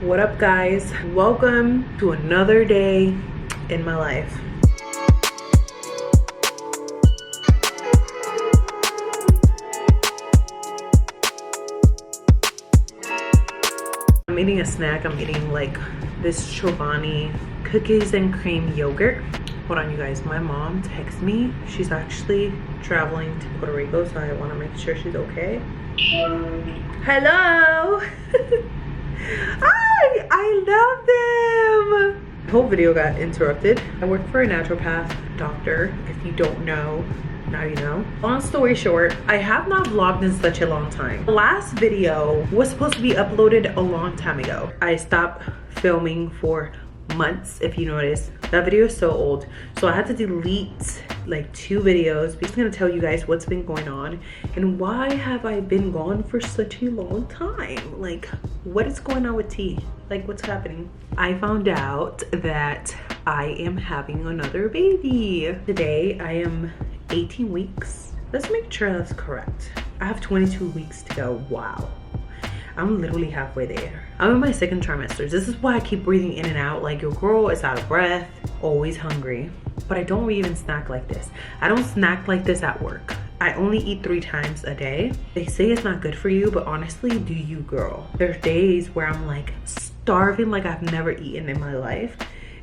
What up, guys? Welcome to another day in my life. I'm eating a snack. I'm eating like this Chobani cookies and cream yogurt. Hold on, you guys. My mom texted me. She's actually traveling to Puerto Rico, so I want to make sure she's okay. Hello. Hi, I love them. The whole video got interrupted. I work for a naturopath doctor. If you don't know, now you know. Long story short, I have not vlogged in such a long time. The last video was supposed to be uploaded a long time ago. I stopped filming for months, if you notice. That video is so old, so I had to delete like 2 videos. I'm just gonna tell you guys what's been going on and why have I been gone for such a long time. Like, what is going on with T? Like, what's happening? I found out that I am having another baby. Today I am 18 weeks. Let's make sure that's correct. I have 22 weeks to go. Wow, I'm literally halfway there. I'm in my 2nd trimester. This is why I keep breathing in and out. Like, your girl is out of breath, always hungry. But I don't even snack like this. I don't snack like this at work. I only eat 3 times a day. They say it's not good for you, but honestly, do you, girl? There's days where I'm like starving like I've never eaten in my life.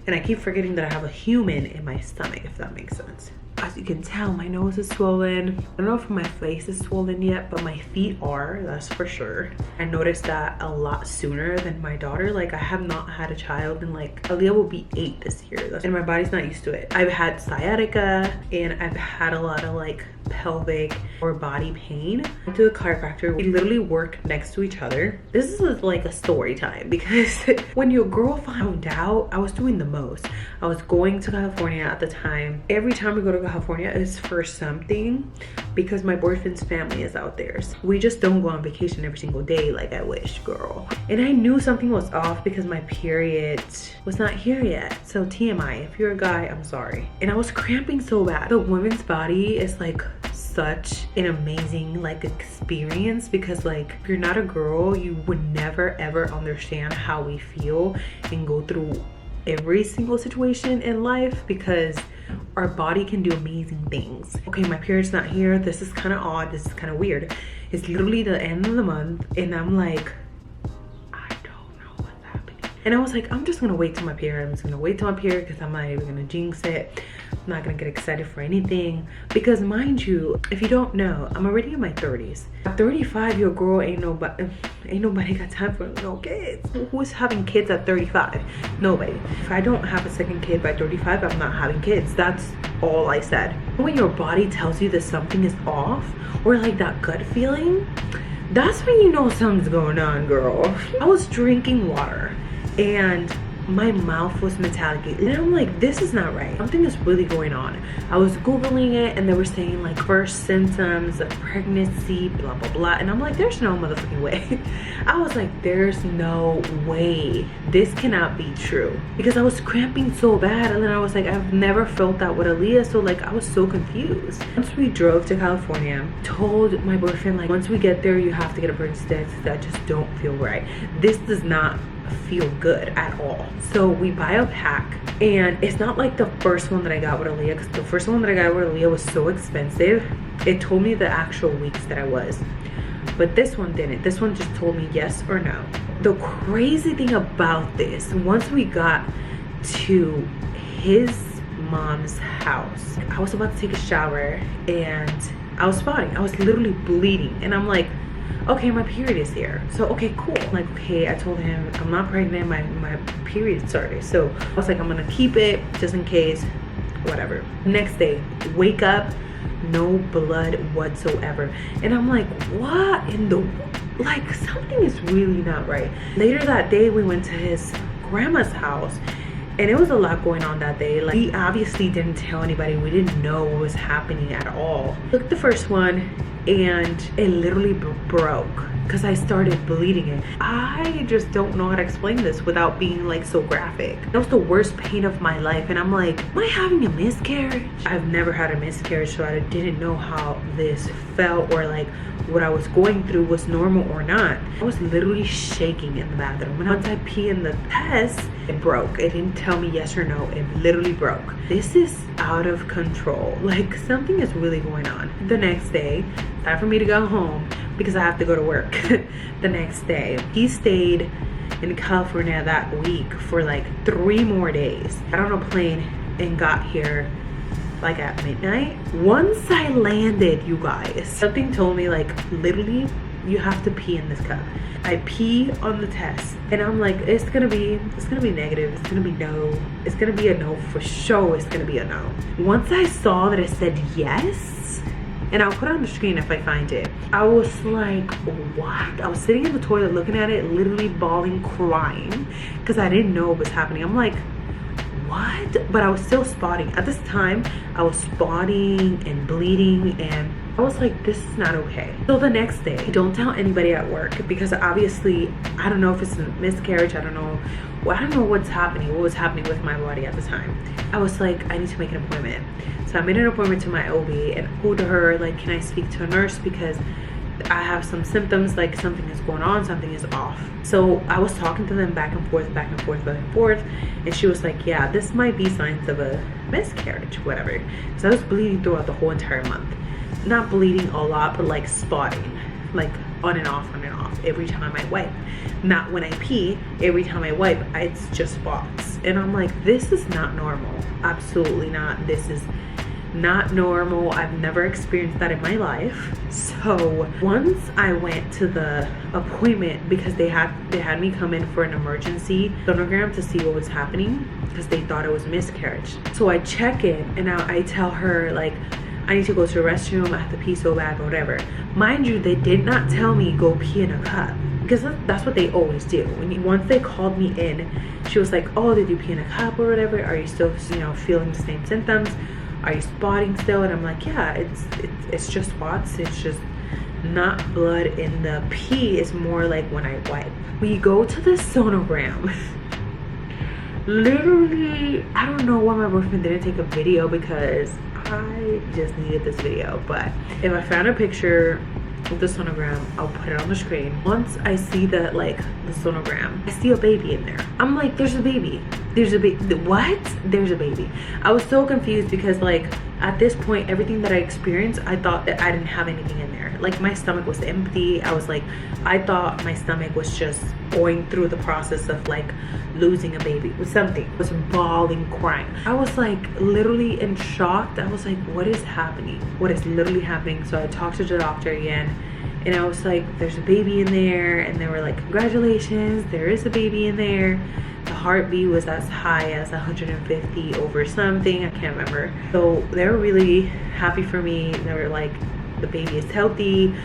And I keep forgetting that I have a human in my stomach, if that makes sense. As you can tell, my nose is swollen. I don't know if my face is swollen yet, but my feet are, that's for sure. I noticed that a lot sooner than my daughter. Like, I have not had a child and like, Aaliyah will be 8 this year. And my body's not used to it. I've had sciatica and I've had a lot of like pelvic or body pain. I went to a chiropractor. We literally work next to each other. This is like a story time because when your girl found out, I was doing the most. I was going to California at the time. Every time we go to California is for something because my boyfriend's family is out there. So we just don't go on vacation every single day like I wish, girl. And I knew something was off because my period was not here yet. So TMI, if you're a guy, I'm sorry. And I was cramping so bad. The woman's body is like such an amazing like experience because like if you're not a girl, you would never ever understand how we feel and go through every single situation in life because our body can do amazing things. Okay, my period's not here. This is kind of odd. This is kind of weird. It's literally the end of the month and I'm like, I don't know what's happening. And I was like, I'm just gonna wait till my period. I'm just gonna wait till my period because I'm not even gonna jinx it. I'm not gonna get excited for anything because, mind you, if you don't know, I'm already in my 30s. At 35, your girl ain't nobody got time for no kids. Who's having kids at 35? Nobody. If I don't have a 2nd kid by 35, I'm not having kids. That's all I said. When your body tells you that something is off or like that gut feeling, that's when you know something's going on, girl. I was drinking water and my mouth was metallic and I'm like, this is not right. Something is really going on. I was Googling it and they were saying like first symptoms of pregnancy, blah blah blah, and I'm like, there's no motherfucking way. I was like, there's no way, this cannot be true, because I was cramping so bad. And then I was like, I've never felt that with Aaliyah, so like I was so confused. Once we drove to California, told my boyfriend like, once we get there you have to get a birth test. That just don't feel right. This does not feel good at all. So we buy a pack, and it's not like the first one that I got with Aaliyah, because the first one that I got with Aaliyah was so expensive. It told me the actual weeks that I was, but this one didn't. This one just told me yes or no. The crazy thing about this, once we got to his mom's house, I was about to take a shower and I was spotting. I was literally bleeding and I'm like, okay, my period is here. So, okay, cool. Like, okay, I told him I'm not pregnant, my period started. So I was like, I'm gonna keep it just in case, whatever. Next day, wake up, no blood whatsoever. And I'm like, what in the, like, something is really not right. Later that day, we went to his grandma's house and it was a lot going on that day. Like, we obviously didn't tell anybody. We didn't know what was happening at all. Took the first one and it literally broke. because I started bleeding it. I just don't know how to explain this without being like so graphic. That was the worst pain of my life, and I'm like, am I having a miscarriage? I've never had a miscarriage, so I didn't know how this felt, or like what I was going through was normal or not. I was literally shaking in the bathroom, and once I pee in the test, it broke. It didn't tell me yes or no. It literally broke. This is out of control. Like, something is really going on. The next day, time for me to go home because I have to go to work. The next day, he stayed in California that week for like 3 more days. I got on a plane and got here like at midnight. Once I landed, you guys, something told me like, literally, you have to pee in this cup. I pee on the test, and I'm like, it's gonna be negative. It's gonna be no. It's gonna be a no for sure. It's gonna be a no. Once I saw that it said yes, and I'll put it on the screen if I find it, I was like, what? I was sitting in the toilet looking at it, literally bawling, crying, because I didn't know what was happening. I'm like, what? But I was still spotting. At this time, I was spotting and bleeding, and I was like, this is not okay. So the next day, don't tell anybody at work, because obviously, I don't know if it's a miscarriage. I don't know what's happening, what was happening with my body at the time. I was like, I need to make an appointment. So I made an appointment to my OB and told her, like, can I speak to a nurse, because I have some symptoms, like something is going on, something is off. So I was talking to them back and forth, and she was like, yeah, this might be signs of a miscarriage, whatever. So I was bleeding throughout the whole entire month. Not bleeding a lot, but like spotting, like on and off every time I wipe. Not when I pee, every time I wipe, it's just spots. And I'm like, this is not normal. Absolutely not. This is not normal. I've never experienced that in my life. So once I went to the appointment, because they had me come in for an emergency sonogram to see what was happening, because they thought it was miscarriage. So I check in, and I tell her, like, I need to go to the restroom, I have to pee so bad, whatever. Mind you, they did not tell me go pee in a cup, because that's what they always do. Once they called me in, she was like, oh, did you pee in a cup or whatever? Are you still, feeling the same symptoms? Are you spotting still? And I'm like, yeah, it's just spots. It's just not blood in the pee. It's more like when I wipe. We go to the sonogram. Literally, I don't know why my boyfriend didn't take a video, because I just needed this video. But if I found a picture of the sonogram, I'll put it on the screen. Once I see the sonogram, I see a baby in there. I'm like, there's a baby. There's a baby. What? There's a baby. I was so confused, because like at this point, everything that I experienced, I thought that I didn't have anything in there. Like, my stomach was empty. I thought my stomach was just going through the process of like losing a baby with something. I was bawling, crying. I was like literally in shock. I was like, what is happening? What is literally happening? So I talked to the doctor again, and I was like, there's a baby in there. And they were like, congratulations, there is a baby in there. The heartbeat was as high as 150 over something, I can't remember. So they were really happy for me. They were like, the baby is healthy,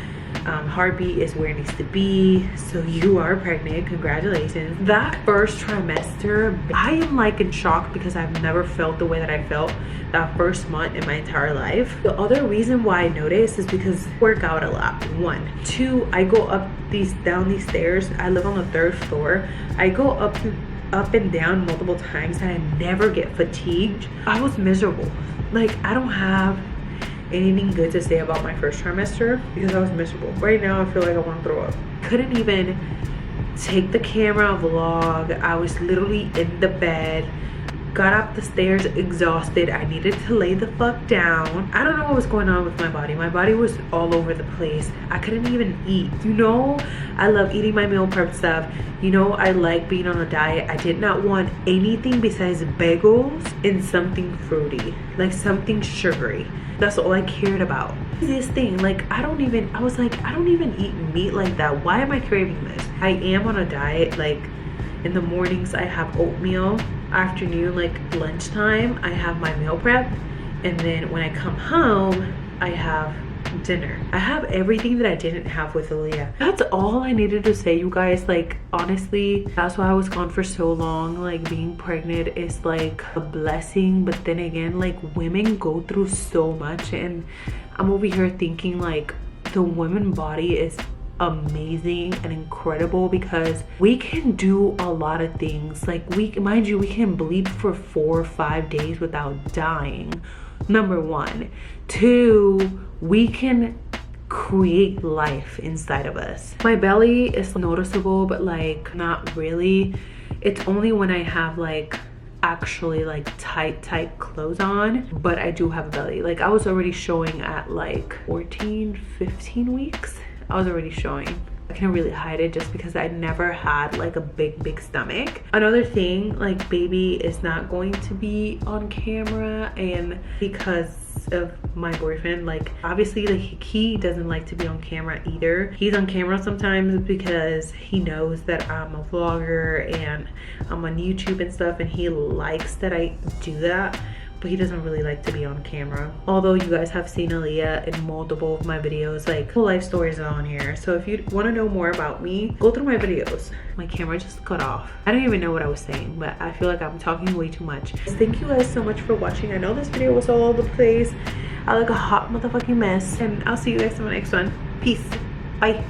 heartbeat is where it needs to be, so you are pregnant, congratulations. That first trimester, I am like in shock, because I've never felt the way that I felt that first month in my entire life. The other reason why I noticed is because I work out a lot. 1, 2, I go down these stairs. I live on the 3rd floor. I go up and down multiple times, and I never get fatigued. I was miserable. Like, I don't have anything good to say about my first trimester, because I was miserable. Right now, I feel like I want to throw up. Couldn't even take the camera vlog. I was literally in the bed, got up the stairs exhausted. I needed to lay the fuck down. I don't know what was going on with my body. My body was all over the place. I couldn't even eat. I love eating my meal prep stuff. I like being on a diet. I did not want anything besides bagels and something fruity, like something sugary. That's all I cared about. This thing, like, I don't even eat meat like that. Why am I craving this? I am on a diet. Like, in the mornings I have oatmeal, afternoon, like lunchtime, I have my meal prep, and then when I come home, I have dinner. I have everything that I didn't have with Aaliyah. That's all I needed to say, you guys. Like, honestly, that's why I was gone for so long. Like, being pregnant is like a blessing, but then again, like, women go through so much, and I'm over here thinking like the woman body is amazing and incredible because we can do a lot of things. Like, mind you, we can bleed for 4 or 5 days without dying. Number one. Two, we can create life inside of us. My belly is noticeable, but like not really. It's only when I have like actually like tight clothes on, but I do have a belly. Like I was already showing at like 14, 15 weeks. I was already showing. I can't really hide it just because I never had like a big stomach. Another thing, like baby is not going to be on camera, and because of my boyfriend, like obviously like he doesn't like to be on camera either. He's on camera sometimes because he knows that I'm a vlogger and I'm on YouTube and stuff, and he likes that I do that, but he doesn't really like to be on camera. Although you guys have seen Aaliyah in multiple of my videos, like full life stories are on here. So if you want to know more about me, go through my videos. My camera just cut off. I don't even know what I was saying, but I feel like I'm talking way too much. Thank you guys so much for watching. I know this video was all over the place. I look a hot motherfucking mess, and I'll see you guys in my next one. Peace. Bye.